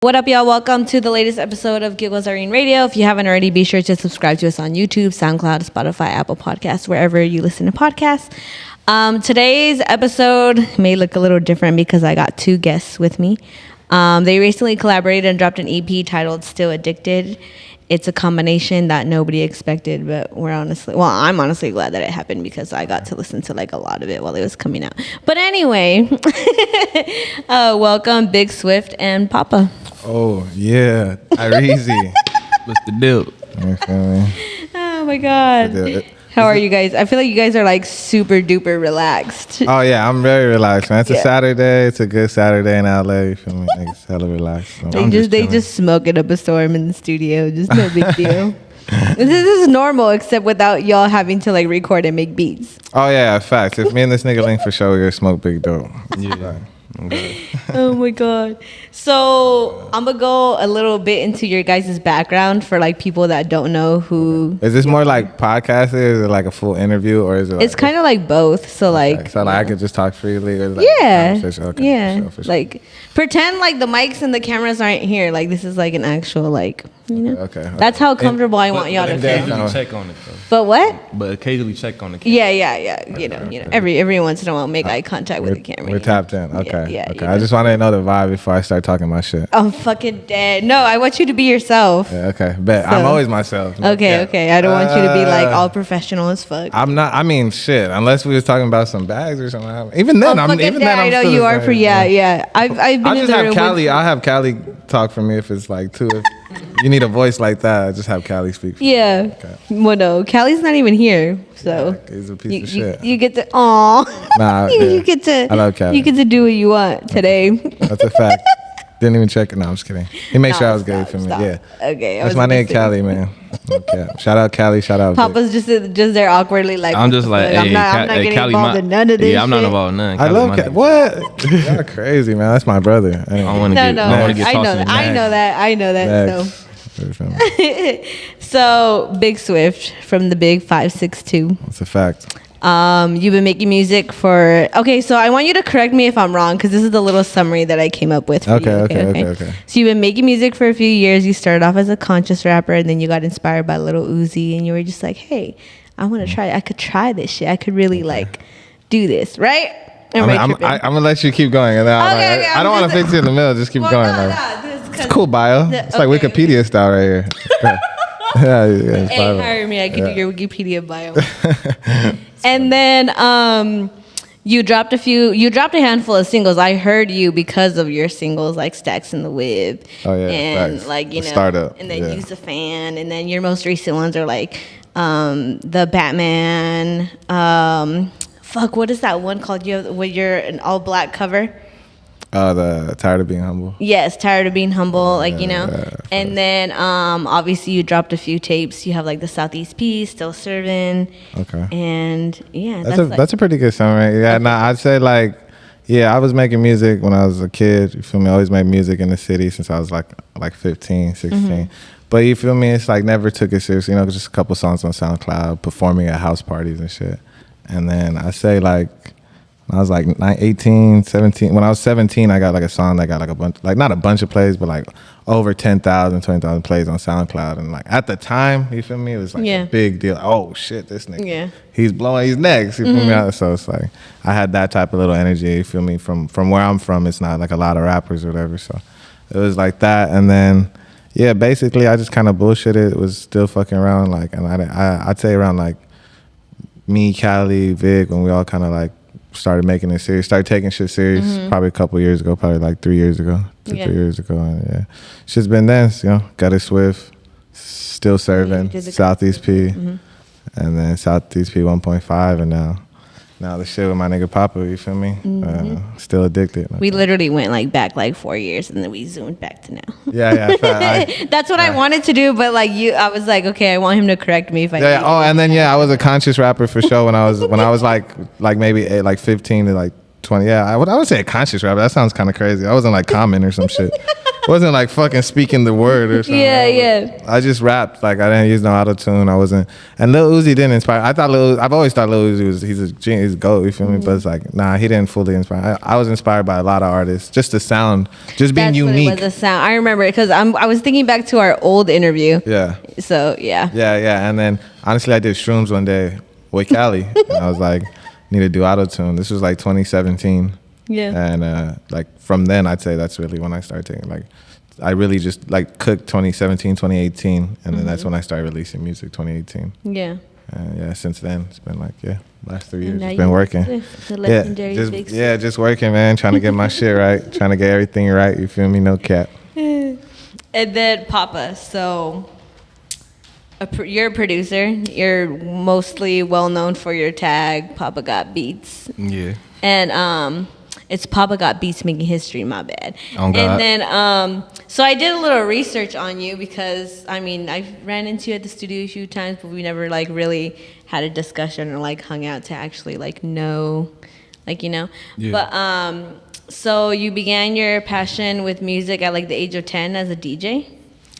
What up, y'all? Welcome to the latest episode of Giggles, Irene Radio. If you haven't already, be sure to subscribe to us on YouTube, SoundCloud, Spotify, Apple Podcasts, wherever you listen to podcasts. Today's episode may look a little different because I got two guests with me. They recently collaborated and dropped an EP titled Still Addicted. It's a combination that nobody expected, but I'm honestly glad that it happened because I got to listen to like a lot of it while it was coming out. But anyway, welcome Big Swift and Paupa. Oh, yeah. Irene. What's the deal? Oh my God. How are you guys? I feel like you guys are like super duper relaxed. Oh, yeah. I'm very relaxed, man. It's a Saturday. It's a good Saturday in LA. You feel me? It's hella relaxed. So they just smoking up a storm in the studio. Just no big deal. This is normal, except without y'all having to like record and make beats. Oh, yeah. Facts. If me and this nigga link for sure, we're gonna smoke big dope. Yeah. Oh my God. So I'm gonna go a little bit into your guys' background for like people that don't know who. Is this more like podcast? Is it like a full interview, or is it? It's kind of like both. So like, I could just talk freely. Or like For sure. Like pretend like the mics and the cameras aren't here. Like this is like an actual like. Okay. That's how comfortable I want y'all to feel. Occasionally check on it though. But what? But occasionally check on the camera. Yeah. You know. Every once in a while, make eye contact with the camera. We're tapped in. Okay. Yeah. Okay. I just wanted to know the vibe before I start talking my shit. I'm fucking dead. No, I want you to be yourself. Yeah, okay. Bet. So, I'm always myself. Okay. I don't want you to be like all professional as fuck. I'm not. I mean, shit. Unless we was talking about some bags or something. Even then, I'm. Even then, I know you are for. Yeah. I've been in the room. I'll have Callie talk for me if it's like two. If you need a voice like that, I just have Callie speak for me. Yeah. Okay. Well, no, Callie's not even here, so he's a piece of shit. You get to. You get to. I love Callie. You get to do what you want today. That's a fact. Didn't even check it. No, I'm just kidding. He made sure I was good for me. Yeah. Okay. That's my name, Callie, man. Okay. Shout out Callie. Shout out. Papa's just there awkwardly like. I'm just like, hey, I'm not getting involved in none of this. Yeah, I'm not involved in none. I love Callie. What? Y'all crazy, man. That's my brother. I don't want to get. I know that. So Big Swift from the Big 562. That's a fact. You've been making music for. Okay, so I want you to correct me if I'm wrong because this is the little summary that I came up with. Okay. So you've been making music for a few years. You started off as a conscious rapper, and then you got inspired by Lil Uzi, and you were just like, "Hey, I want to try. I could try this shit. I could really like do this, right?" I'm gonna let you keep going. And then I don't want to fix you in the middle. Just keep going. It's cool bio. It's like Wikipedia style right here. Hey, hire me. I can do your Wikipedia bio. And then you dropped a handful of singles. I heard you because of your singles like Stacks in the Whip. Oh yeah. And facts. like, you know, Startup. And then Use a Fan. And then your most recent ones are like the Batman. What is that one called? Where you're an all black cover? The Tired of Being Humble. Yes, Tired of Being Humble, and then obviously you dropped a few tapes. You have like the Southeast Peace, Still Serving. Okay. And yeah, that's a pretty good summary. Yeah, I'd say I was making music when I was a kid. You feel me? I always made music in the city since I was like 15, 16. Mm-hmm. But you feel me? It's like never took it serious. You know, just a couple songs on SoundCloud, performing at house parties and shit. And then I say like. I was like 18, 17. When I was 17, I got like a song that got like a bunch, like not a bunch of plays, but like over 10,000, 20,000 plays on SoundCloud. And like at the time, you feel me? It was like a big deal. Oh shit, this nigga, he's blowing, he's next. You feel me? So it's like I had that type of little energy. You feel me? From where I'm from, it's not like a lot of rappers or whatever. So it was like that. And then basically I just kind of bullshitted. It was still fucking around and I'd say around like me, Callie, Vic, when we all kind of like started making it serious, started taking shit serious probably a couple years ago, probably like 3 years ago, 3 years ago. And shit's been then, Got It Swift, Still Serving, Southeast P, and then Southeast P 1.5, and now the shit with my nigga Paupa, you feel me? Still Addicted. We literally went back 4 years, and then we zoomed back to now. Yeah. That's what I wanted to do, but I was like, okay, I want him to correct me if I. Yeah. Oh, and then I was a conscious rapper for sure when I was like maybe 15 to like 20. Yeah, I would say a conscious rapper. That sounds kind of crazy. I wasn't like Common or some shit. wasn't like fucking speaking the word or something. Yeah. I just rapped. Like I didn't use no auto tune. I wasn't. And Lil Uzi didn't inspire. I've always thought Lil Uzi he's a genius, he's a goat. You feel me? But it's like nah, he didn't fully inspire. I was inspired by a lot of artists. Just the sound, just being unique. What it was, the sound. I remember it because I was thinking back to our old interview. Yeah. So yeah. Yeah. And then honestly, I did shrooms one day with Cali, and I was like, need to do auto tune. This was like 2017. Yeah. And like from then, I'd say that's really when I started taking like, I really just like cooked 2017, 2018, and then that's when I started releasing music, 2018. Yeah. Yeah, since then it's been like last 3 years Now it's been working. The legendary Big just working, man. Trying to get my shit right, trying to get everything right. You feel me? No cap. And then Paupa. So you're a producer. You're mostly well known for your tag Paupa Got Beats. Yeah. And it's Paupa Got Beats making history. My bad. Oh, God. And then so I did a little research on you because I ran into you at the studio a few times, but we never like really had a discussion or like hung out to actually like know, like you know. Yeah. But so you began your passion with music at like the age of 10 as a DJ.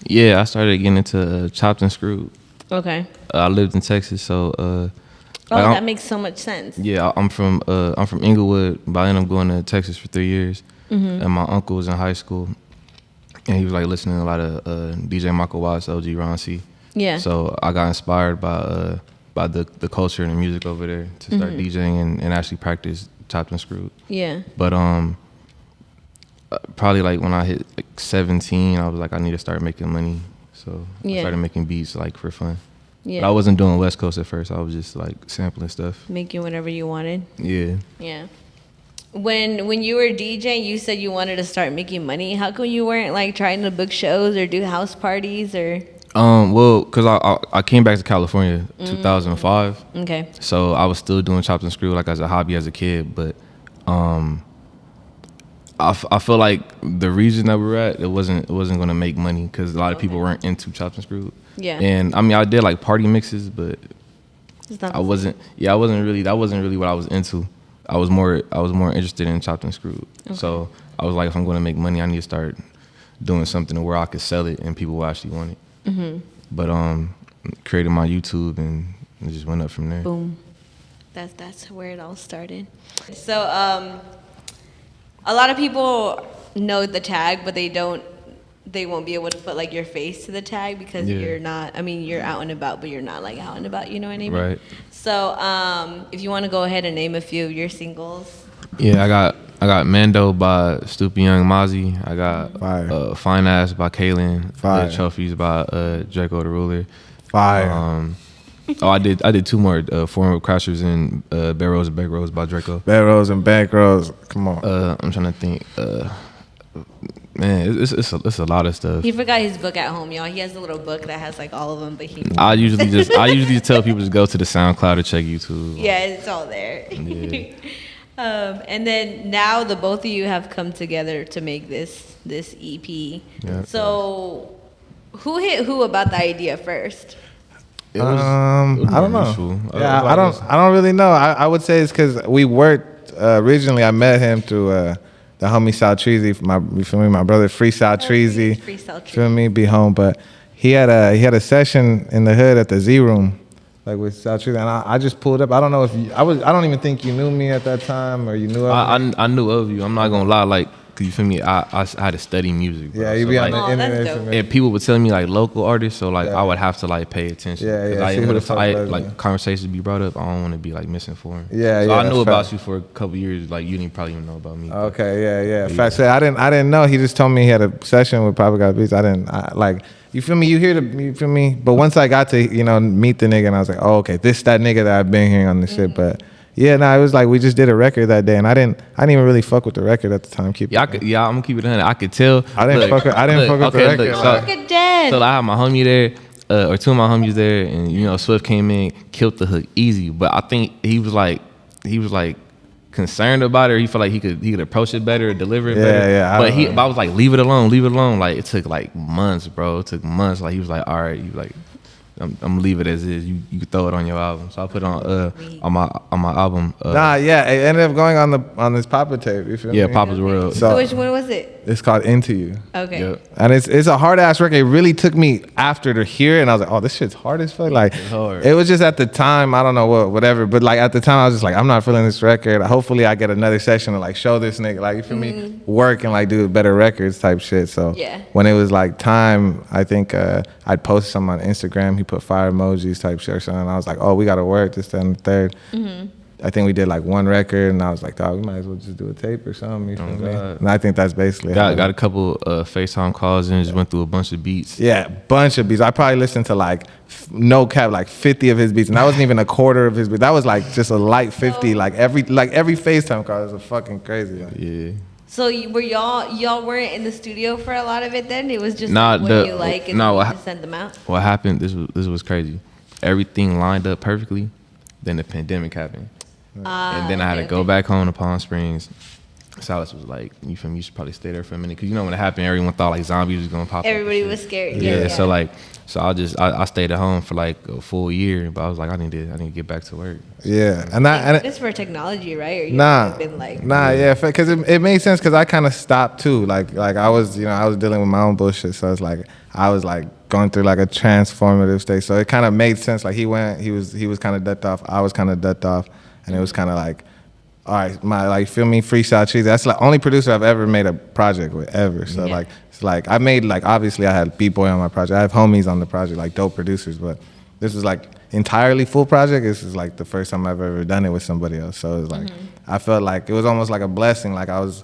Yeah, I started getting into Chopped and Screwed. Okay. I lived in Texas, so that makes so much sense. yeah, I'm from Inglewood, but I ended up going to Texas for 3 years. And my uncle was in high school, and he was like listening to a lot of DJ Michael Watts, OG Ron C. Yeah. So I got inspired by the culture and the music over there to start DJing and actually practice Chopped and Screwed. Yeah. But probably like when I hit like 17, I was like, I need to start making money. So I started making beats like for fun. Yeah. But I wasn't doing West Coast at first. I was just like sampling stuff. Making whatever you wanted. Yeah. Yeah. When you were DJing, you said you wanted to start making money. How come you weren't like trying to book shows or do house parties or? Well, cause I came back to California 2005. Okay. So I was still doing Chopped and Screwed like as a hobby as a kid, but I feel like the region that we were at, it wasn't gonna make money because a lot of people weren't into Chopped and Screwed. Yeah. And I mean, I did like party mixes, but It's not I wasn't really that wasn't really what I was into. I was more interested in Chopped and Screwed. Okay. So I was like, if I'm going to make money, I need to start doing something where I could sell it and people will actually want it. But created my YouTube and it just went up from there. Boom. That's where it all started. So a lot of people know the tag, but they won't be able to put like your face to the tag because you're not, you're out and about, but you're not like out and about, you know what I mean? Right. So if you want to go ahead and name a few of your singles. Yeah, I got Mando by Stupid Young Mozzie. I got Fine Ass by Kaylin. Fire. Trophies by Draco the Ruler. Fire. I did two more Foreign Crashers and Bad Rose and Back Rose by Draco. Bad Rose and Back Rose. Come on. I'm trying to think. Man, it's a lot of stuff. He forgot his book at home, y'all. He has a little book that has like all of them, but he. I usually tell people to go to the SoundCloud or check YouTube. Yeah, it's all there. Yeah. And then now the both of you have come together to make this EP. Yeah. So who hit who about the idea first? It was I don't know. mutual. Yeah, I don't really know. I would say it's because we worked originally. I met him through the homie Sal Treasy. You feel me? My brother Free Sal Treasy. Free Sal Treasy. Feel me? Be home, but he had a session in the hood at the Z Room, like with Sal Treasy, and I just pulled up. I don't know if I don't even think you knew me at that time or you knew of me. I knew of you. I'm not gonna lie, like, cause you feel me. I had to study music. Bro. Yeah, you so, be like, on the internet. that's dope. and people would tell me like local artists, so like I would have to like pay attention. Yeah, 'Cause see who the if fuck was, like yeah. conversations be brought up, I don't want to be like misinformed. Yeah, so yeah, I knew that's about fact. you for a couple years. Like you didn't probably even know about me. Okay, yeah. Fact, so I didn't know. He just told me he had a session with Paupa Got Beats. Like, you feel me? You feel me? But once I got to meet the nigga, and I was like, oh, okay, this that nigga that I've been hearing on this shit. But yeah, it was like we just did a record that day, and I didn't even really fuck with the record at the time. I'm gonna keep it 100. I could tell. I didn't fuck with the record. Look at Dad. So I had my homie there, or two of my homies there, and Swift came in, killed the hook easy. But I think he was like concerned about it. Or he felt like he could approach it better, or deliver it better. Yeah. But I was like, leave it alone. Like it took like months, bro. It took months. Like he was like, all right, I'm gonna leave it as is. You can throw it on your album. So I put it on my album. Yeah, it ended up going on this Paupa tape. You feel me? Papa's World. So which one was it? It's called Into You. Okay. Yep. And it's a hard ass record. It really took me after to hear it, and I was like, oh, this shit's hard as fuck. Like, hard. it was just at the time, I don't know whatever, but like at the time I was just like, I'm not feeling this record. Hopefully I get another session to like show this nigga, like, you feel me, work and like do better records type shit. So when it was like time, I think I'd post something on Instagram. He put fire emojis type shit or something. And I was like, oh, we gotta work this, that, and the third. I think we did like one record, and I was like, dog, we might as well just do a tape or something. You feel me? And I think that's basically got a couple FaceTime calls and just went through a bunch of beats. Yeah, bunch of beats. I probably listened to like no cap, like 50 of his beats, and that wasn't even a quarter of his beats. That was like just a light 50. Like every FaceTime call was a fucking crazy. Like. Yeah. So y'all weren't in the studio for a lot of it then? It was just what you like and you just send them out? What happened, this was crazy. Everything lined up perfectly, then the pandemic happened. And then I had to go back home to Palm Springs. Silas was like, you feel me, you should probably stay there for a minute. Because you know when it happened, everyone thought like zombies was going to pop up. Everybody was scared. Yeah, so I stayed at home for like a full year. But I was like, I need to get back to work. Yeah. And it's for technology, right? Or you been like, yeah, because it made sense because I kind of stopped too. Like I was dealing with my own bullshit. So it's like, I was like going through like a transformative state. So it kind of made sense. Like he was kind of ducked off. I was kind of ducked off. And it was kind of like, all right, feel me, Freestyle Cheesy. That's the only producer I've ever made a project with, ever. So it's like, I made like, obviously I had B-Boy on my project. I have homies on the project, like dope producers, but this was like entirely full project. This is like the first time I've ever done it with somebody else. So it was like, I felt like it was almost like a blessing. Like I was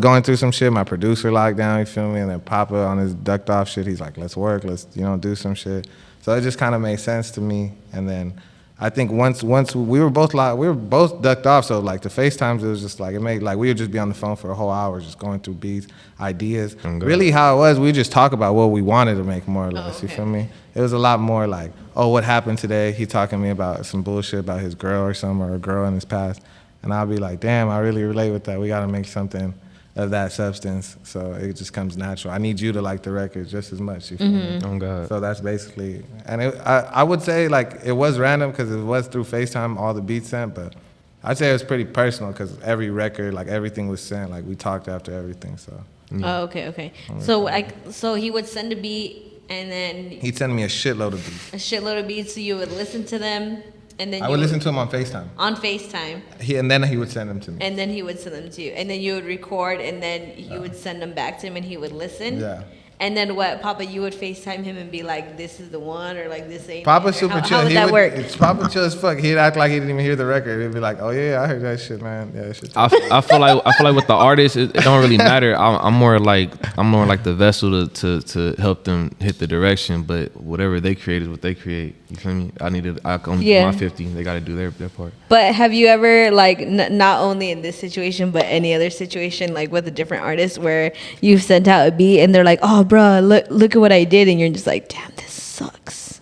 going through some shit. My producer locked down, you feel me? And then Paupa on his ducked off shit, he's like, let's work, let's, do some shit. So it just kind of made sense to me. And then I think once we were both ducked off, so like the FaceTimes, it was just like, it made like we would just be on the phone for a whole hour just going through beats, ideas. Really how it was, we just talk about what we wanted to make more or less, you feel me? It was a lot more like, oh, what happened today? He talking to me about some bullshit about his girl or something, or a girl in his past. And I'll be like, damn, I really relate with that. We gotta make something of that substance, so it just comes natural. I need you to like the record just as much. You feel me? Oh God. So that's basically, and I would say like it was random because it was through FaceTime, all the beats sent, but I'd say it was pretty personal because every record, like everything was sent, like we talked after everything. So. Oh, okay. So he would send a beat, and then he'd send me a shitload of beats. A shitload of beats, so you would listen to them. And then I would listen to him on FaceTime. On FaceTime. And then he would send them to me. And then he would send them to you. And then you would record, and then you would send them back to him, and he would listen. Yeah. And then what, Paupa, you would FaceTime him and be like, this is the one, or like, this ain't Paupa's super chill. How would that work? Paupa chill as fuck. He'd act like he didn't even hear the record. He'd be like, oh yeah, I heard that shit, man. Yeah, that shit. I feel like with the artists, it don't really matter. I'm more like the vessel to help them hit the direction. But whatever they create is what they create. You feel me? My 50. They got to do their part. But have you ever, like, not only in this situation, but any other situation, like with a different artist, where you've sent out a beat and they're like, oh, bro, look at what I did, and you're just like, damn, this sucks.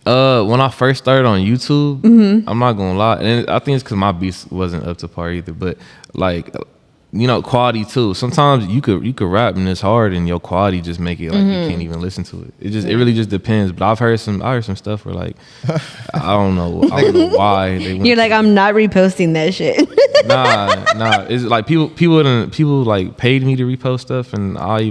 When I first started on YouTube, I'm not gonna lie, and I think it's because my beats wasn't up to par either. But like, quality too. Sometimes you could rap and it's hard, and your quality just make it like you can't even listen to it. It really just depends. But I've heard some stuff where like I don't know why they went. You're like, I'm not reposting that shit. Nah. It's like people like paid me to repost stuff, and I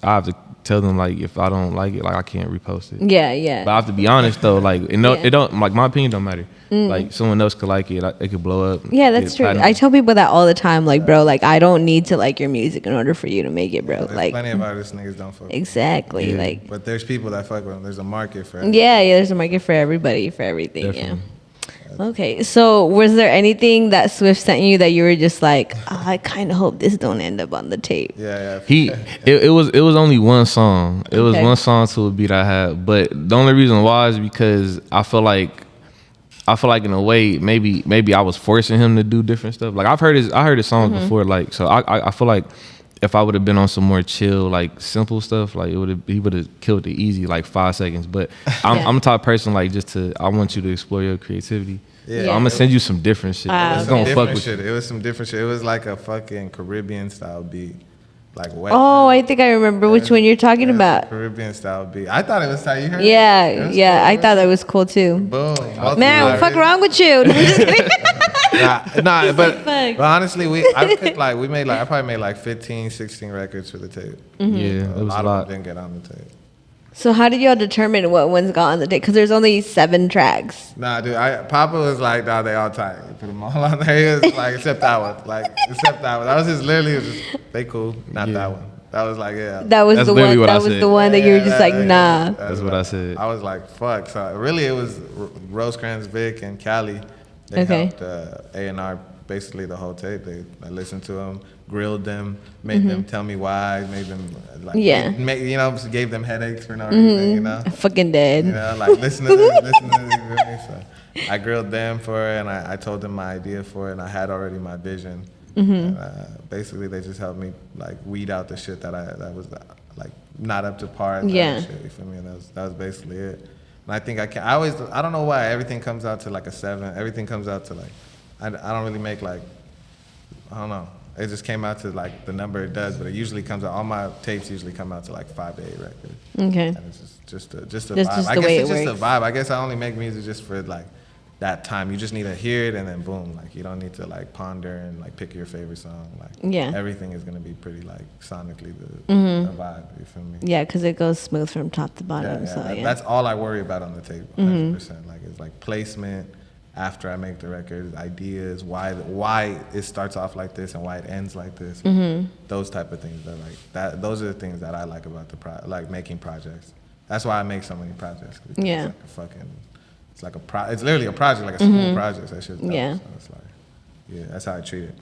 have to tell them like if I don't like it, like I can't repost it. Yeah. But I have to be honest though, like it don't like my opinion don't matter. Like someone else could like it, it could blow up. Yeah, that's true. I tell people that all the time, like, bro, like I don't need to like your music in order for you to make it, bro. There's like plenty of artists niggas don't fuck with. Exactly. Yeah. Like, but there's people that fuck with them. There's a market for everything. Yeah, there's a market for everybody, for everything. Definitely. Yeah. Okay, so was there anything that Swift sent you that you were just like, I kind of hope this don't end up on the tape? Yeah. It was only one song. It was one song to a beat I had, but the only reason why is because I feel like in a way maybe I was forcing him to do different stuff. Like I heard his songs before, like so I feel like if I would have been on some more chill, like simple stuff, like he would have killed it easy, like 5 seconds. But I'm the type of person like I want you to explore your creativity. Yeah. So I'm gonna send you some different shit. It was some different shit. It was like a fucking Caribbean style beat. like wet. Oh, I think I remember which one you're talking about. Caribbean style beat. I thought it was tight. You heard Yeah, it? yeah, Cool, I right? thought that was cool too. Boom. Man, what the fuck wrong with you? No, I'm just kidding. But honestly, we made like I probably made like 15, 16 records for the tape. Mm-hmm. Yeah, it A was lot a of lot. them didn't get on the tape. So how did y'all determine what ones got on the tape? Because there's only 7 tracks. Nah, dude, Papa was like, nah, they all tight. He put them all on there. He was like, except that one. That was just literally, they cool. Not that one. That was like, yeah. That was That's the literally one. what I That was said. the one that you were just like, nah. That's what I said. I was like, fuck. So really, it was Rosecrans, Vic, and Cali. They Okay. helped A&R basically the whole tape. I listened to them, grilled them, made them tell me why, made them like, gave them headaches for no reason, you know. Fucking dead. You know, like listen to this, you feel me? So I grilled them for it, and I told them my idea for it, and I had already my vision. And, basically, they just helped me like weed out the shit that was like not up to par. Yeah. Shit, you feel me? And that was basically it. And I think I don't know why everything comes out to like a 7. Everything comes out to like I don't really make like I don't know. It just came out to like the number it does, but it usually comes out. All my tapes usually come out to like 5 to 8 records. Okay. And it's just a vibe. Just I the guess way it's it just a works. vibe. I guess I only make music just for like that time. You just need to hear it and then boom. Like you don't need to like ponder and like pick your favorite song. Like Yeah. everything is gonna be pretty like sonically the vibe. You feel me? Yeah, because it goes smooth from top to bottom. So yeah. That's all I worry about on the tape. 100%. Like it's like placement. After I make the record, ideas, why it starts off like this and why it ends like this, those type of things. That like that. Those are the things that I like about like making projects. That's why I make so many projects. Yeah. It's literally a project, like a school project. That shit's dope. Yeah. So it's like, yeah, that's how I treat it.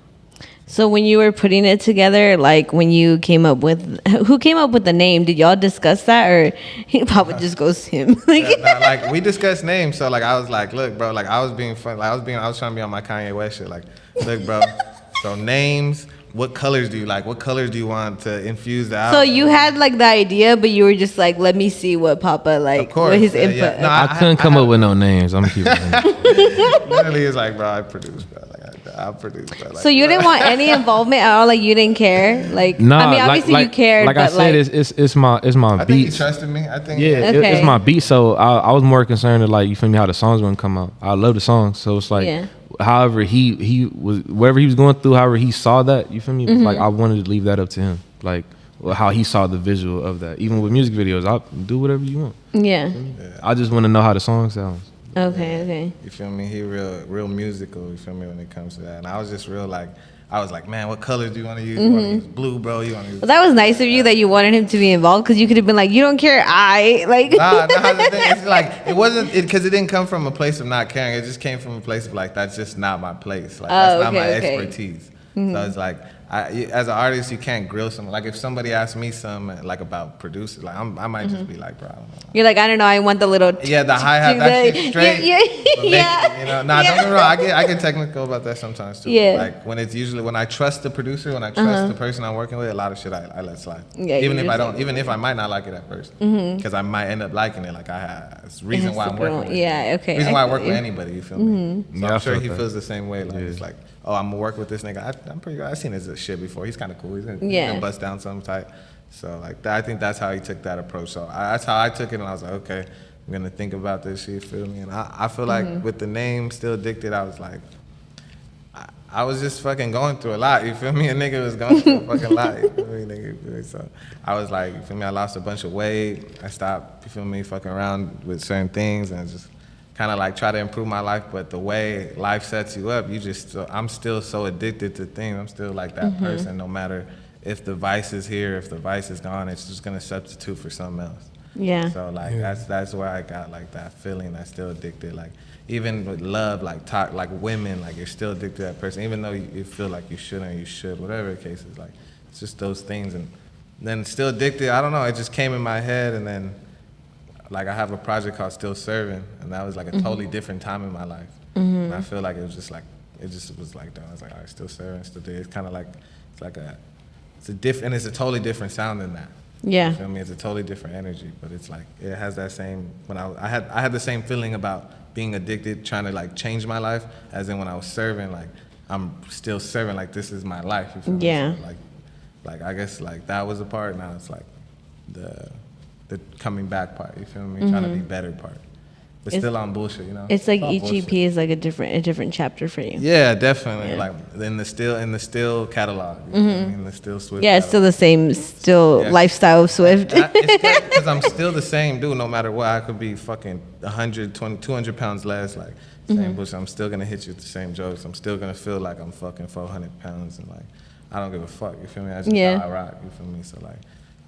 So when you were putting it together, like when you came up with, who came up with the name? Did y'all discuss that, or Papa just goes to him? Like we discussed names, so like I was like, look, bro, like I was being fun, like I was trying to be on my Kanye West shit, like, look, bro, so names. What colors do you like? What colors do you want to infuse the album? So you had like the idea, but you were just like, let me see what Papa like, Of course, what his yeah, input. yeah. No, I couldn't come up with no names. I'm keeping it. Literally, it's like, bro, I produce, bro. Like, I'll produce, bro. Like, So you didn't want any involvement at all? Like you didn't care? Like Nah, I mean, obviously you cared, Like but I said, it's my I think he beats. trusted me. I think. Yeah, Okay. it's my beat. So I was more concerned with like, you feel me, how the songs gonna come out. I love the songs, so it's like, Yeah. however he was, whatever he was going through, however he saw that, you feel me. Like I wanted to leave that up to him, like how he saw the visual of that. Even with music videos, I'll do whatever you want. yeah. I just want to know how the song sounds. Okay. You feel me? He real musical. You feel me when it comes to that? And I was just real like, I was like, man, what colors do you want to use? You want to use blue, bro? You want to use? Well, that was nice of you that you wanted him to be involved, because you could have been like, you don't care. Nah, the thing it's like it wasn't because it didn't come from a place of not caring. It just came from a place of like that's just not my place. Like that's not my expertise. So it's like as an artist, you can't grill someone. Like if somebody asks me something like about producers, like I might just be like, bro, I don't know. You're like, I don't know. I want the little. Yeah, the hi hat, that shit straight. Yeah. But you know, don't get me wrong. I get technical about that sometimes too. Yeah. Like when it's usually when I trust the producer, when I trust the person I'm working with, a lot of shit I let slide. Yeah, even you if I just- don't, even if I might not like it at first, because I might end up liking it. Like it's the reason why I'm working with. Yeah. Okay. Reason why I work feel with you. anybody. You feel me? So Yeah, I I'm sure felt he that. feels the same way. Like it's like, oh, I'm gonna work with this nigga. I'm pretty good. I've seen his shit before. He's kind of cool. He's gonna bust down some type. So like I think that's how he took that approach. So that's how I took it, and I was like, okay, I'm gonna think about this shit. Feel me? And I feel like with the name Still Addicted, I was like, I was just fucking going through a lot. You feel me? A nigga was going through a fucking lot. You feel me, nigga? You feel me? So I was like, you feel me? I lost a bunch of weight. I stopped, you feel me, fucking around with certain things and just kind of like try to improve my life. But the way life sets you up, I'm still so addicted to things. I'm still like that person, no matter if the vice is here, if the vice is gone, it's just gonna substitute for something else. Yeah. So like that's where I got like that feeling. That's still addicted. Like even with love, like talk, like women, like you're still addicted to that person, even though you feel like you shouldn't, you should, whatever the case is. Like it's just those things, and then Still Addicted. I don't know. It just came in my head, and then like I have a project called Still Serving, and that was like a totally different time in my life. And I feel like it was just like that. I was like, all right, still serving, still do. It's kind of like it's a totally different sound than that. Yeah. You feel me? It's a totally different energy, but it's like it has that same. When I had the same feeling about being addicted, trying to like change my life, as in when I was serving, like I'm still serving, like this is my life. You feel me? Yeah. So, like like I guess like that was a part. Now it's like the coming back part. You feel me? Trying to be better part. But still on bullshit, you know. It's like all each bullshit. EP is like a different chapter for you. Yeah, definitely. Yeah. Like in the still catalog. You feel me? In the still Swift. Yeah, it's still the same Yeah. lifestyle of Swift. It's because I'm still the same dude. No matter what, I could be fucking 120, 200 pounds less. Like same bullshit. I'm still gonna hit you with the same jokes. I'm still gonna feel like I'm fucking 400 pounds and like I don't give a fuck. You feel me? I just how I rock. You feel me? So like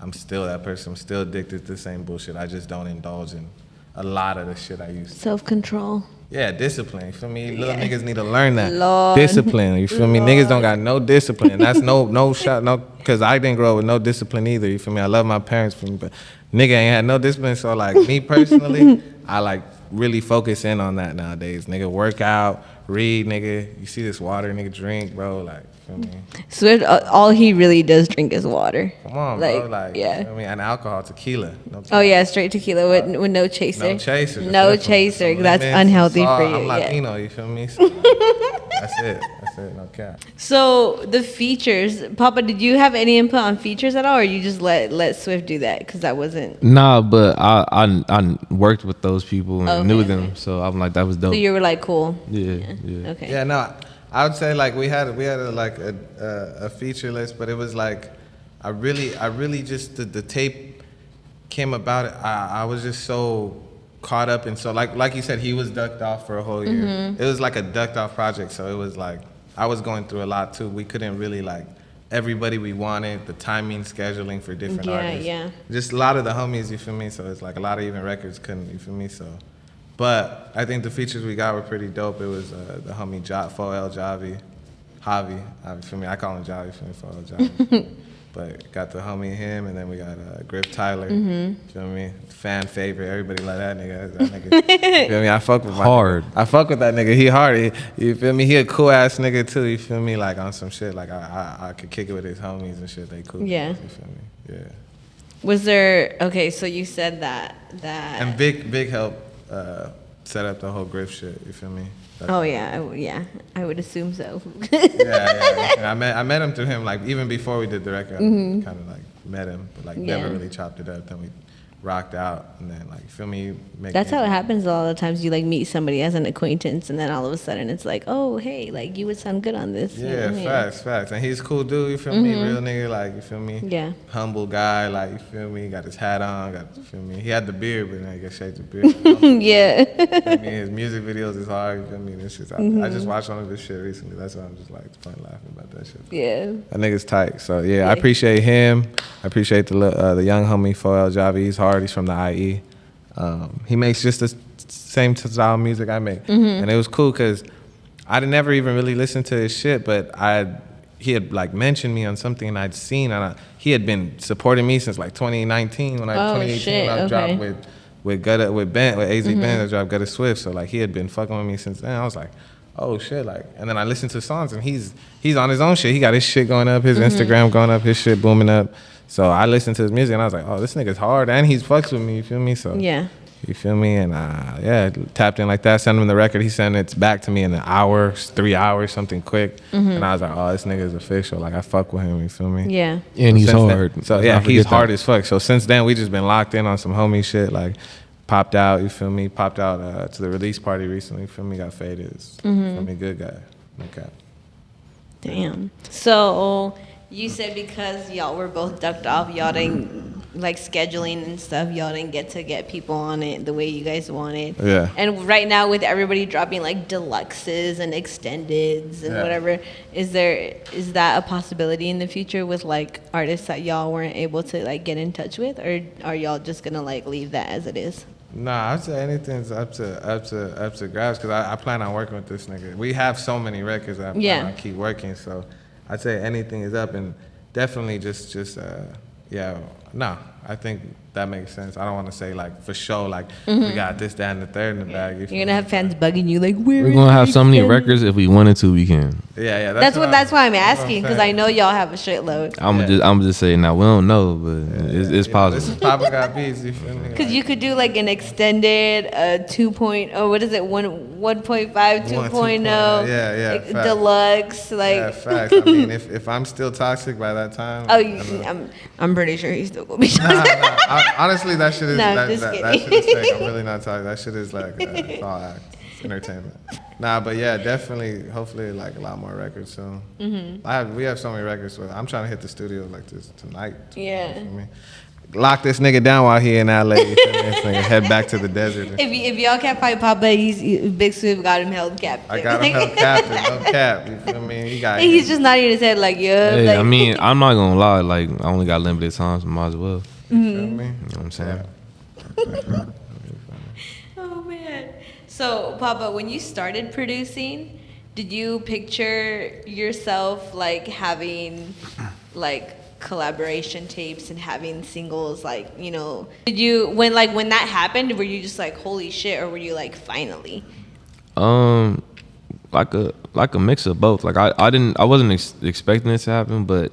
I'm still that person. I'm still addicted to the same bullshit. I just don't indulge in a lot of the shit I used to. Self-control. Yeah, discipline. You feel me? Little niggas need to learn that. Lord. Discipline. You feel me? Niggas don't got no discipline. That's no shot, no, because I didn't grow up with no discipline either. You feel me? I love my parents, but nigga ain't had no discipline. So like me personally, I like really focus in on that nowadays. Nigga, work out, read, nigga. You see this water, nigga, drink, bro. Like, feel me? Swift, all he really does drink is water. Come on, bro. Like, you feel me? And alcohol, tequila. No Oh yeah, straight tequila with no chaser. No chaser. No chaser. That's unhealthy for you. I'm Latino, Yeah. you feel me? So, that's it. No cap. So the features, Papa, did you have any input on features at all, or you just let Swift do that because that wasn't? Nah, but I worked with those people and knew them, okay. so I'm like, that was dope. So you were like, cool. Yeah. Okay. Yeah, no, I would say like we had a feature list, but it was like I really just the tape came about. I was just so caught up and so like you said, he was ducked off for a whole year. It was like a ducked off project, so it was like I was going through a lot too. We couldn't really like everybody we wanted, the timing, scheduling for different artists. Yeah. Just a lot of the homies, you feel me? So it's like a lot of even records couldn't, you feel me? So, but I think the features we got were pretty dope. It was the homie Foel Javi, you feel me? I call him Javi, feel me? Foel Javi. But got the homie him, and then we got Griff Tyler. You feel me? Fan favorite. Everybody like that nigga. That nigga. You feel me? I fuck with my Hard. nigga. I fuck with that nigga. He hard. You feel me? He a cool ass nigga too. You feel me? Like on some shit. Like I could kick it with his homies and shit. They cool. Yeah. You feel me? Yeah. Was there? Okay, so you said that. And Big helped set up the whole Griff shit. You feel me? Oh yeah, I would assume so. Yeah. I met him through him. Like even before we did the record, I kind of like met him, but like never really chopped it up. Then we rocked out, and then like feel me. That's how it happens a lot of times. You like meet somebody as an acquaintance, and then all of a sudden it's like, oh hey, like you would sound good on this. Yeah, you know? facts. And he's a cool dude. You feel me? Real nigga. Like you feel me? Yeah. Humble guy. Like you feel me? Got his hat on. You feel me? He had the beard, but then I guess shades of beard. Yeah. I mean, his music videos is hard. You feel me? This shit. I just watched one of his shit recently. That's why I'm just like fun laughing about that shit. Yeah. That nigga's tight. So yeah, I appreciate him. I appreciate the young homie Foel Javi. He's hard. He's from the IE. He makes just the same style of music I make, and it was cool because I never even really listened to his shit, but he had like mentioned me on something and I'd seen, and he had been supporting me since like 2019 when 2018 when I dropped with AZ Benz. I dropped Gutta Swift, so like he had been fucking with me since then. I was like, oh shit, like, and then I listened to songs and he's on his own shit. He got his shit going up, his Instagram going up, his shit booming up. So I listened to his music and I was like, oh, this nigga's hard, and he's fucks with me, you feel me? So Yeah. you feel me? And tapped in like that, sent him the record. He sent it back to me in an hour, 3 hours, something quick. And I was like, oh, this nigga's official. Like I fuck with him, you feel me? Yeah. And he's Since hard. then, so Let's yeah, not he's forget hard that. as fuck. So since then, we just been locked in on some homie shit. Like popped out, you feel me? Popped out to the release party recently, you feel me? Got faded. You feel me? Good guy. Okay. Damn. So you said because y'all were both ducked off, y'all didn't like scheduling and stuff, y'all didn't get to get people on it the way you guys wanted. Yeah. And right now with everybody dropping like deluxes and extendeds and Yeah. whatever, is that a possibility in the future with like artists that y'all weren't able to like get in touch with, or are y'all just gonna like leave that as it is? Nah, I'd say anything's up to grabs because I plan on working with this nigga. We have so many records that I plan on keep working, so I'd say anything is up, and definitely just I think that makes sense. I don't want to say like for sure, like we got this, that, and the third in the bag. You're gonna have fans bugging you like, where? We're gonna have so many records. If we wanted to, we can. Yeah. That's why I'm asking, because I know y'all have a shitload. I'm just saying now. We don't know, but it's possible. This is Paupa got beats. You feel me? Because you could do like an extended 2.0. What is it? 1.5, 2.0. Yeah. Deluxe. Like. Yeah, facts. I mean, if I'm still toxic by that time. I'm pretty sure he's still gonna be toxic. Nah, honestly, that shit is that shit is fake. I'm really not talking. That shit is like it's all act. It's entertainment. Nah, but yeah, definitely. Hopefully, like a lot more records soon. We have so many records. So I'm trying to hit the studio like this tonight. Yeah. You know what I mean? Lock this nigga down while he in LA. You feel me? This nigga head back to the desert. If y'all can't fight Paupa, Big Swift got him held captive. I got him held captive. No cap. You feel me? He's just nodding his head like, yeah. Hey, like, I mean, I'm not gonna lie. Like, I only got limited time, so might as well. You feel me? You know what I'm saying? Oh man. So Paupa, when you started producing, did you picture yourself like having like collaboration tapes and having singles, like, you know, did you when that happened, were you just like, holy shit, or were you like, finally? Like a mix of both. Like I wasn't expecting it to happen, but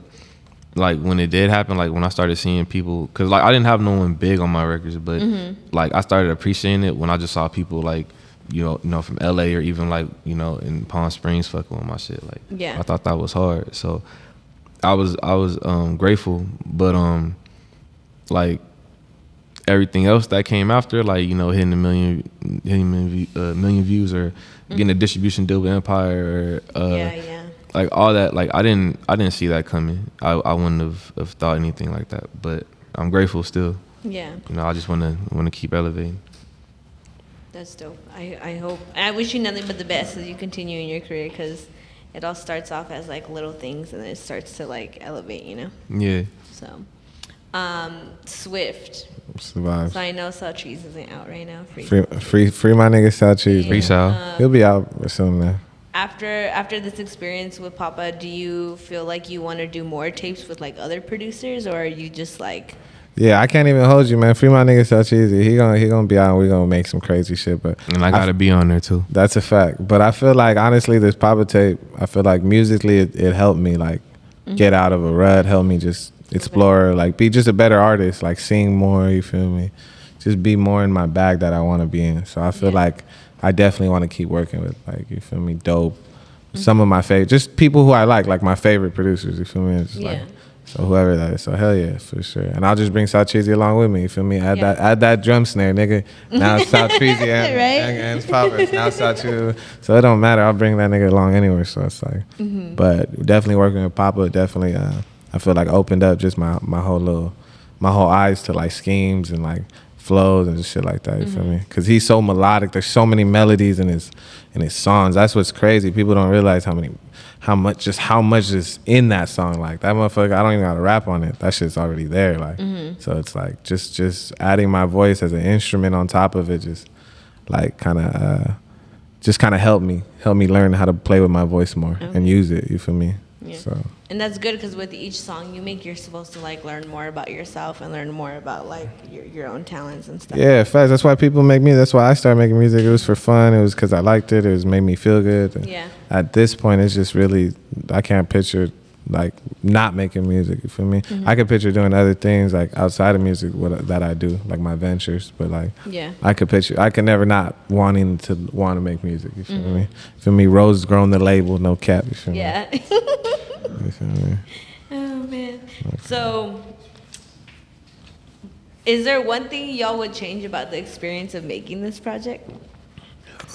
like when it did happen, like when I started seeing people, cause like I didn't have no one big on my records, but like I started appreciating it when I just saw people like, you know, from LA or even like, you know, in Palm Springs fucking with my shit. Like, yeah, I thought that was hard. So I was grateful, but like everything else that came after, like, you know, hitting a million views or getting a distribution deal with Empire or like all that, like I didn't see that coming. I wouldn't have thought anything like that, but I'm grateful still. Yeah, you know, I just want to keep elevating. That's dope. I wish you nothing but the best as you continue in your career, because it all starts off as like little things and then it starts to like elevate, you know? Yeah. So, Swift. Survive. So I know Sal Trees isn't out right now. Free my nigga Sal Trees. Free Sal. He'll be out soon, man. After this experience with Paupa, do you feel like you want to do more tapes with like other producers, or are you just like? Yeah, I can't even hold you, man. Free my nigga Sal Cheesy. He gonna be out and we gonna make some crazy shit. But and I gotta be on there too. That's a fact. But I feel like honestly, this Paupa tape, I feel like musically it helped me like get out of a rut, helped me just explore, like be just a better artist, like sing more, you feel me? Just be more in my bag that I wanna be in. So I feel like I definitely wanna keep working with, like, you feel me, dope. Some of my favorite, just people who I like my favorite producers, you feel me? It's like, so whoever that is, so hell yeah, for sure. And I'll just bring Sal Cheesy along with me, you feel me? Add that drum snare, nigga. Now it's Sal Cheesy and it's Paupa. Now it's Sal Cheesy. So it don't matter, I'll bring that nigga along anywhere. So it's like, but definitely working with Paupa, definitely, I feel like opened up just my whole eyes to like schemes and like flows and shit like that, you feel me? Because he's so melodic. There's so many melodies in his songs. That's what's crazy. People don't realize how much is in that song. Like that motherfucker, I don't even gotta rap on it. That shit's already there. Like so it's like just adding my voice as an instrument on top of it, just like kind of help me learn how to play with my voice more and use it, you feel me? Yeah. So. And that's good, because with each song you're supposed to like learn more about yourself and learn more about like your own talents and stuff. Yeah, facts. That's why people make music. That's why I started making music. It was for fun. It was because I liked it. It was made me feel good. And at this point, it's just really, I can't picture like not making music. You feel me? I can picture doing other things like outside of music that I do, like my ventures. But like, I could never not want to make music. You feel me? You feel me? Rose grown the label, no cap. You feel me? Yeah. You feel me? Oh man. So, is there one thing y'all would change about the experience of making this project?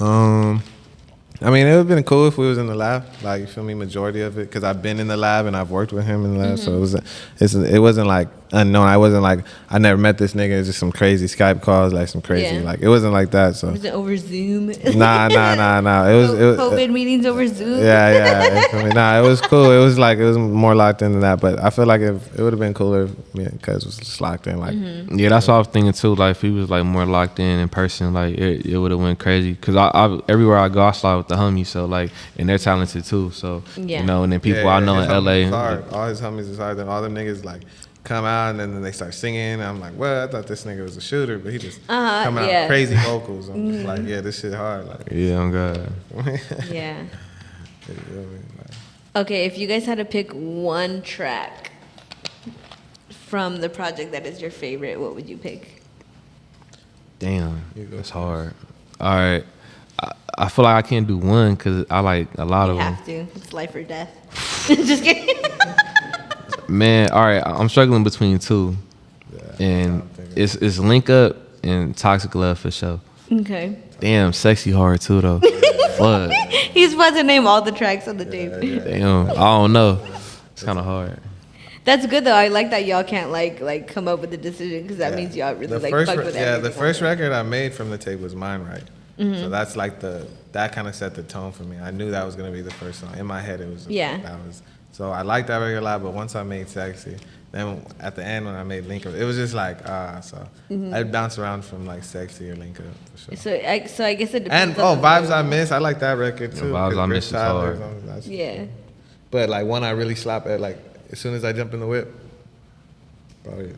I mean, it would have been cool if we was in the lab, like, you feel me, majority of it, because I've been in the lab and I've worked with him in the lab, so it wasn't like unknown. I wasn't like, I never met this nigga. It's just some crazy Skype calls, like some crazy, like, it wasn't like that. So was it over Zoom? Nah. It was COVID meetings over Zoom. Yeah. Nah, it was cool. It was more locked in than that. But I feel like it would have been cooler because it was just locked in. Like, yeah, that's what I was thinking too. Like, if he was like more locked in person, like it would have went crazy. Cause I everywhere I go, I slide with the homies. So like, and they're talented too. So you know, and then people I know in LA, all his homies is hard. Then all them niggas like come out, and then they start singing. I'm like, well, I thought this nigga was a shooter, but he just come out crazy vocals. I'm just like, yeah, this shit hard. Like, Yeah, I'm God. Yeah. Okay, if you guys had to pick one track from the project that is your favorite, what would you pick? Damn, that's hard. All right. I feel like I can't do one because I like a lot of You them. have to. It's life or death. Just kidding. Man, all right. I'm struggling between two. And it's Link Up and Toxic Love for sure. Okay. Damn, Sexy hard too, though. Fuck. He's supposed to name all the tracks on the tape. Damn, I don't know. It's kind of hard. That's good though. I like that y'all can't like come up with a decision because that means y'all really fuck with everything. Yeah, the first record I made from the tape was Mine Right. So that's like that kind of set the tone for me. I knew that was gonna be the first song. In my head, it was. So I liked that record a lot. But once I made Sexy, then at the end when I made Link Up, it was just like I'd bounce around from like Sexy or Link Up for sure. So I guess it And depends. on the Vibes mood. I Miss, I like that record too. Vibes I Miss is hard. Yeah. But like one I really slap at, like as soon as I jump in the whip, probably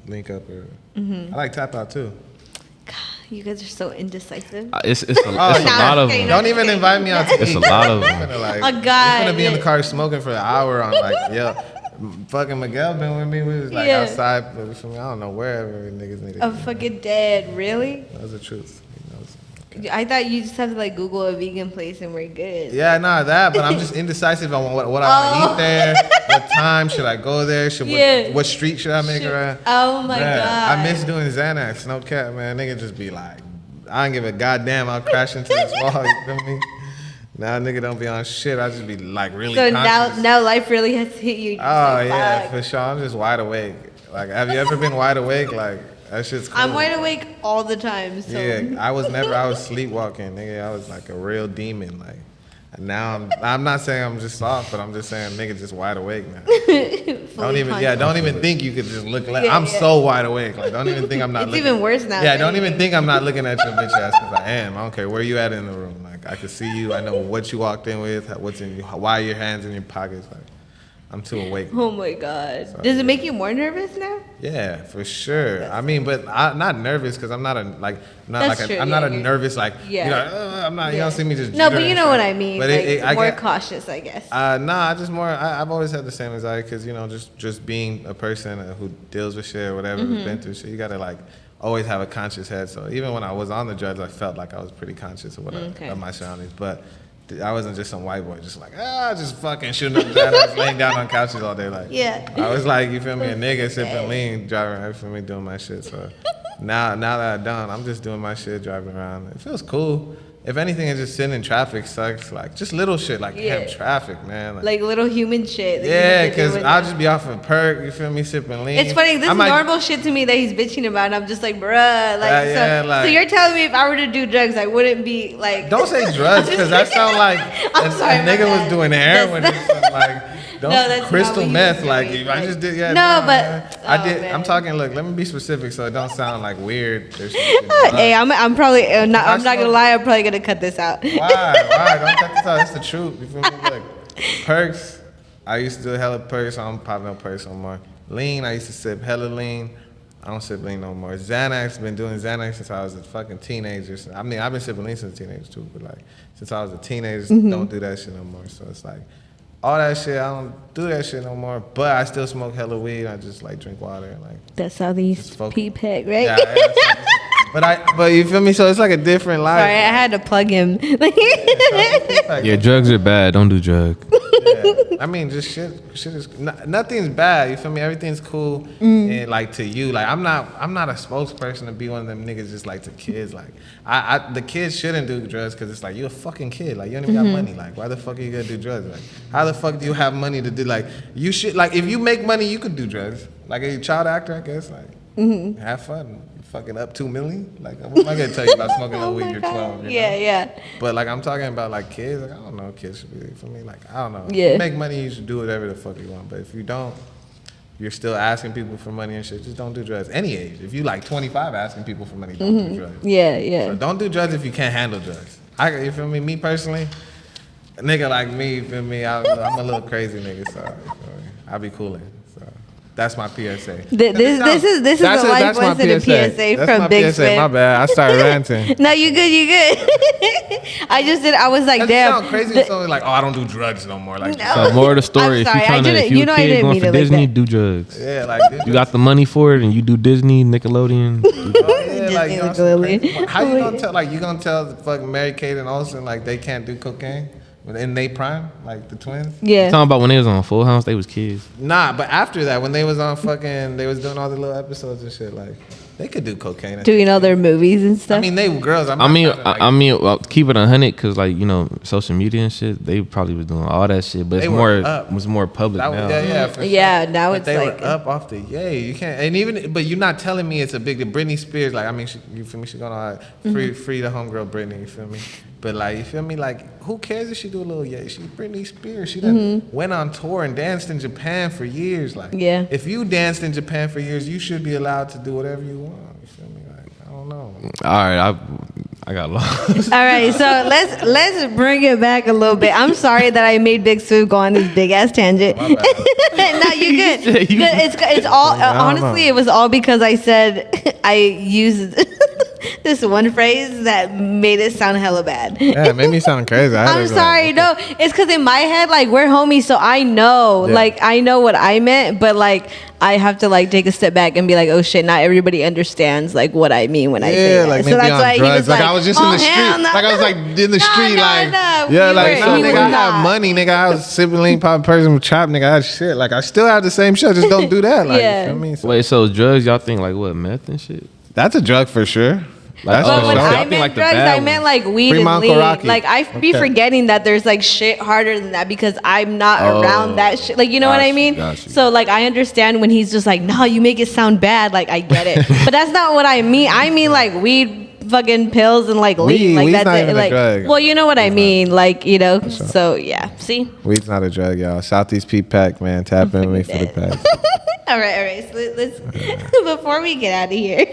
Link Up or I like Tap Out too. You guys are so indecisive. It's a lot of them. Don't even invite me out to It's eat. a lot of them. A guy. I'm gonna be in the car smoking for an hour on like, fucking Miguel been with me. We was like outside, but from I don't know wherever niggas need to I'm fucking dead. Really? That was the truth. I thought you just have to like Google a vegan place and we're good. Yeah, not that, but I'm just indecisive on what I want to eat there. What time should I go there? What street should I make around? Oh my god. I miss doing Xanax. No cap, man. Nigga just be like, I don't give a goddamn. I'll crash into this wall. You feel me? Now nigga don't be on shit. I just be like really So conscious. now life really has to hit you. You're just like, Yeah, fuck. for sure. I'm just wide awake. Like, have you ever been wide awake? Like, that shit's cool. I'm wide awake all the time. So. Yeah, I was sleepwalking, nigga. I was like a real demon. Like, and now I'm not saying I'm just soft, but I'm just saying nigga just wide awake now. don't even think you could just look like I'm so wide awake. Like, don't even think I'm not It's even worse now. Yeah, don't even think I'm not looking at your bitch ass because I am. I don't care where you at in the room. Like, I can see you. I know what you walked in with, what's in you, why your hands in your pockets. Like, I'm too awake. Oh my god. So, does it make you more nervous now? Yeah, for sure. I mean, but I'm not nervous because I'm not a nervous like you know I'm not. You don't see me just. No, but you know what I mean. But like, more cautious, I guess. Nah, just more. I've always had the same anxiety because you know just being a person who deals with shit or whatever, who's been through shit. You gotta like always have a conscious head. So even when I was on the drugs, I felt like I was pretty conscious of what of my surroundings, but. I wasn't just some white boy, just like, just fucking shooting up Xanax, laying down on couches all day. Like, I was like, you feel me, a nigga sipping lean, driving around for me, doing my shit. So now that I'm done, I'm just doing my shit, driving around. It feels cool. If anything, it's just sitting in traffic sucks. Like, just little shit, like damn traffic, man. Like little human shit. Yeah, because I'll just be off of perk, you feel me, sipping lean. It's funny, this is normal shit to me that he's bitching about, and I'm just like, bruh. Like, so you're telling me if I were to do drugs, I wouldn't be like... Don't say drugs, because that sound like a nigga was doing heroin or something, like... crystal meth, like I just did. Yeah, I did. Man. I'm talking. Look, let me be specific, so it don't sound like weird. Hey, I'm probably not. I'm not gonna lie. I'm probably gonna cut this out. Why? Don't cut this out. That's the truth. You feel me? Look, perks. I used to do hella perks. I don't pop no perks no more. Lean. I used to sip hella lean. I don't sip lean no more. Xanax. Been doing Xanax since I was a fucking teenager. I mean, I've been sipping lean since a teenager too, but like since I was a teenager, don't do that shit no more. So it's like. All that shit, I don't do that shit no more. But I still smoke hella weed. I just like drink water and like. That's Southeast P-Peg, right? Yeah, but you feel me? So it's like a different life. Sorry, I had to plug him. Yeah, drugs are bad. Don't do drugs. I mean, just shit is nothing's bad. You feel me? Everything's cool and like to you. Like I'm not a spokesperson to be one of them niggas just like to kids. Like the kids shouldn't do drugs because it's like you're a fucking kid. Like you don't even got money. Like why the fuck are you gonna do drugs? Like how the fuck do you have money to do? Like you should like if you make money you could do drugs. Like a child actor, I guess. Like have fun. Fucking up 2 million. Like what am I gonna tell you about smoking a weed? You're 12. You know? Yeah. But like I'm talking about like kids. Like I don't know, kids should be for me. Like I don't know. Yeah. If you make money, you should do whatever the fuck you want. But if you don't, you're still asking people for money and shit. Just don't do drugs. Any age. If you like 25 asking people for money, don't do drugs. Yeah. So don't do drugs if you can't handle drugs. You feel me? Me personally, a nigga like me, you feel me? I'm a little crazy nigga, so I be cooling. So That's my PSA. This is a life lesson in PSA That's from my Big PSA. Swift. My bad. I started ranting. No, you good. I was like, That damn. sound crazy. It's only like, oh, I don't do drugs no more. Like, So more of the story, I'm sorry, if you a kid going for Disney, that. do drugs. yeah, like You got the money for it, and you do Disney, Nickelodeon. oh, yeah, like, you know, Disney, literally. crazy. How you gonna tell? Like, you gonna tell the fucking Mary Kate and Olsen like they can't do cocaine in they prime, like the twins? Yeah. Talking about when they was on Full House, they was kids. Nah, but after that, when they was on fucking, they was doing all the little episodes and shit. Like, they could do cocaine. Doing other movies and stuff. I mean, they were girls. Well, keep it 100 because, like, you know, social media and shit. They probably was doing all that shit, but They it's were more up. was more public that, now. yeah, for Yeah, sure. now But it's they like- were up off the yay. You can't, and even, but you're not telling me it's a big. Britney Spears, like, I mean, you feel me? She going on free the homegirl Britney. You feel me? But like, you feel me? Like, who cares if she do a little yay? She's Britney Spears. She done went on tour and danced in Japan for years. Like, Yeah. if you danced in Japan for years, you should be allowed to do whatever you want. You feel me? Like, I don't know. All right, I got lost. All right, so let's bring it back a little bit. I'm sorry that I made Big Sue go on this big ass tangent. My bad. No, you good. Good. It's all honestly, it was all because I said I used this one phrase that made it sound hella bad. Yeah, it made me sound crazy. I'm sorry. No, it's because in my head, like, we're homies, so I know, Yeah. like, I know what I meant, but like, I have to like take a step back and be like, oh shit, not everybody understands like what I mean when I say that. like So maybe that's on why he drugs. was Like, like, I was just in oh, the street. hell no. Like I was like in the No, street. no, like no. yeah, You like were- so you nigga, were I not. had money, nigga. I was sipping lean, popping person with trap, nigga. I had shit. Like I still have the same shit. Just don't do that. Like Yeah. you feel me? So, Wait, so drugs? Y'all think like what, meth and shit? that's a drug for sure. Like, That's But for when sure. I I think meant like the drugs, bad I ones. meant like weed Fremont and lean. Rocky. Like I be Okay. forgetting that there's like shit harder than that because I'm not Oh, around that shit. Like, you know what I got you, mean? got you. So like I understand when he's just like, no, you make it sound bad. Like I get it, but that's not what I mean. I mean like weed, fucking pills, and like lean. Like Weed's that's not it. even a Like, drug. well, you know what I mean. Like, you know. So yeah. See. Weed's not a drug, y'all. Southeast Pete Pack, man. Tap in with me for the pack. All right. So let's before we get out of here.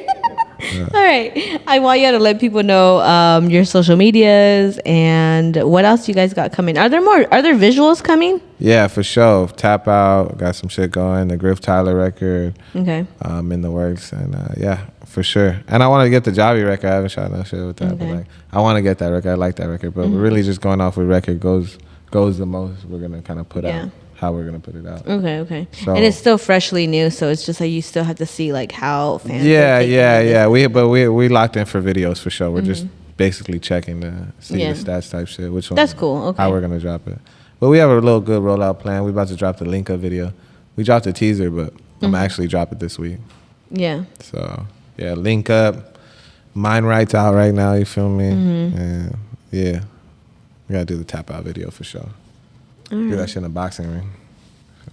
All right, I want you to let people know your social medias and what else you guys got coming. Are there visuals coming? Yeah, for sure. Tap out. Got some shit going. The Griff Tyler record. Okay. In the works, and yeah, for sure. And I want to get the Javi record. I haven't shot no shit with that, but Okay. like I want to get that record. I like that record, but we're really just going off with record goes the most. We're gonna kind of put Yeah. out how we're gonna put it out. Okay. So- And it's still freshly new, so it's just like you still have to see like how fans. Yeah, are taking yeah, this. yeah. We locked in for videos for sure. We're just basically checking to see Yeah. the stats type shit. Which one? That's cool, okay. How we're gonna drop it. But we have a little good rollout plan. We about to drop the link up video. We dropped a teaser, but I'm gonna actually drop it this week. Yeah. So yeah, link up. Mine rights out right now. You feel me? And yeah, we gotta do the tap out video for sure. Do that shit in the boxing ring.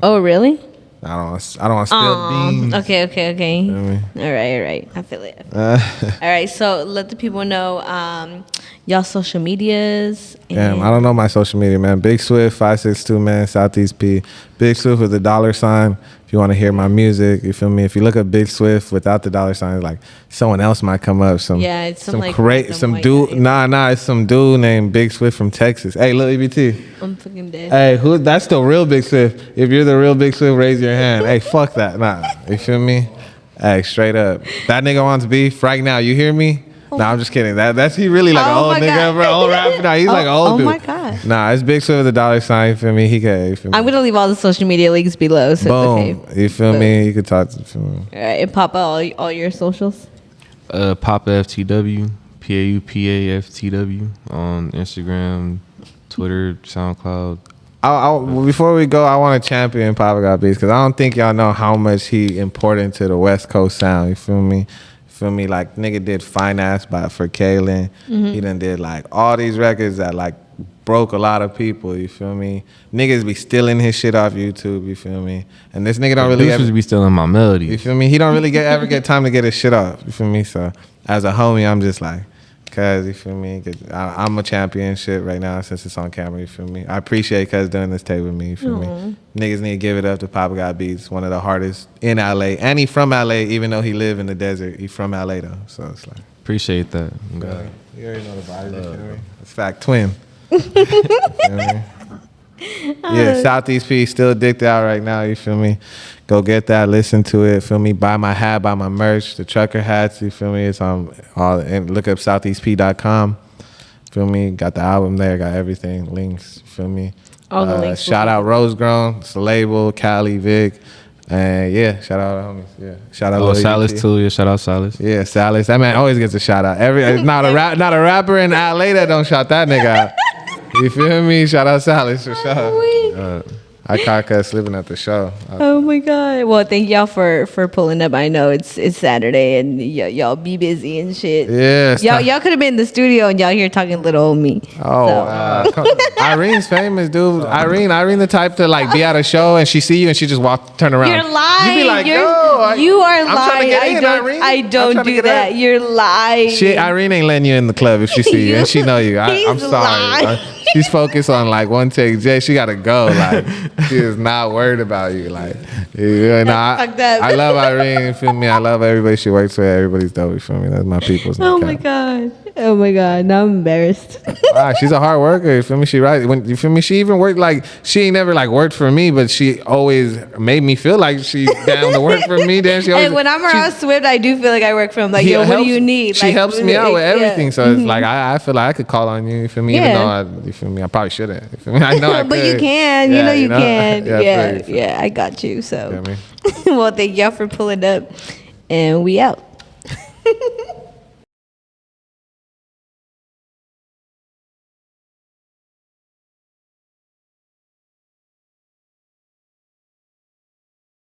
Oh, really? I don't want to spill beans. Okay. You know what I mean? All right. I feel it. All right. So let the people know y'all social medias. Damn, I don't know my social media, man. Big Swift 562, man. Southeast P. Big Swift with a $sign. If you want to hear my music, you feel me? If you look up Big Swift without the $sign, it's like someone else might come up. Yeah, it's some like random some white dude. guy. It's some dude named Big Swift from Texas. Hey, look, EBT. I'm fucking dead. Hey, that's the real Big Swift. If you're the real Big Swift, raise your hand. Hey, fuck that. Nah, you feel me? Hey, straight up. That nigga wants beef right now. You hear me? Nah, I'm just kidding. That's he really like an Oh old my nigga, God. bro. Old rapper. Nah, he's like an old dude. Oh my God. Nah, it's Big Swift with a $sign. You feel me? He can. You feel me? I'm gonna leave all the social media links below, so Boom. it's okay. You feel Boom. me? You could talk to. Feel me? All right, and pop out all your socials. Paupa FTW, Paupa FTW on Instagram, Twitter, SoundCloud. Before we go, I want to champion Paupa Big because I don't think y'all know how much he important to the West Coast sound. You feel me? Like nigga did Fine Ass for Kaylin. He done did like all these records that like broke a lot of people. You feel me? Niggas be stealing his shit off YouTube. You feel me? And this nigga don't really Producers be stealing my you melodies. feel me? He don't really ever get time to get his shit off. You feel me? So as a homie, I'm just like, cuz, you feel me? 'Cause I'm a champion shit right now since it's on camera. You feel me? I appreciate cuz doing this tape with me. You feel me? Niggas need to give it up to Paupa Big. One of the hardest in LA, and he from LA, even though he live in the desert. He from LA though, so it's like, Appreciate that. you already know the body. It's fact, twin. You know what I mean? Yeah, Southeast P still dicked out right now. You feel me? Go get that, listen to it. Feel me? Buy my hat, buy my merch, the trucker hats. You feel me? It's on all. And look up southeastp.com. Feel me? Got the album there. Got everything. Links. Feel me? All the links. Shout out Rose Grown. It's the label. Cali, Vic. And yeah, shout out homies. Yeah, shout out. Silas too. Yeah, shout out Silas. Yeah, Silas. That man always gets a shout out. Not a rapper in LA that don't shout that nigga out. You feel me? Shout out Silas for sure. I caught us living at the show. Oh my god! Well, thank y'all for pulling up. I know it's Saturday and y'all be busy and shit. Yeah, y'all could have been in the studio and y'all here talking little old me. Oh, Irene's famous, dude. Irene, the type to like be at a show and she see you and she just turn around. You're lying. You be like, you are I'm trying to lying. get in, Irene. I don't do that. You're lying. Irene ain't letting you in the club if she see you and she know you. I'm sorry. She's focused on like one take. Jay, she gotta go. Like she is not worried about you. Like I love Irene. You feel me? I love everybody she works with. Everybody's dope. You feel me? That's my people's. Oh my god. Now I'm embarrassed. She's a hard worker. You feel me? She right. When you feel me? She even worked like she ain't never like worked for me, but she always made me feel like she down to work for me. Then she always. Hey, when I'm around Swift, I do feel like I work for him. Like, yo, what do you need? She helps me out with everything. So it's like I feel like I could call on you. You feel me? Even though you feel me? I probably shouldn't. You feel me? I know I but could. you can. You know you can. Yeah, I got you. So, you know well, thank y'all for pulling up, and we out.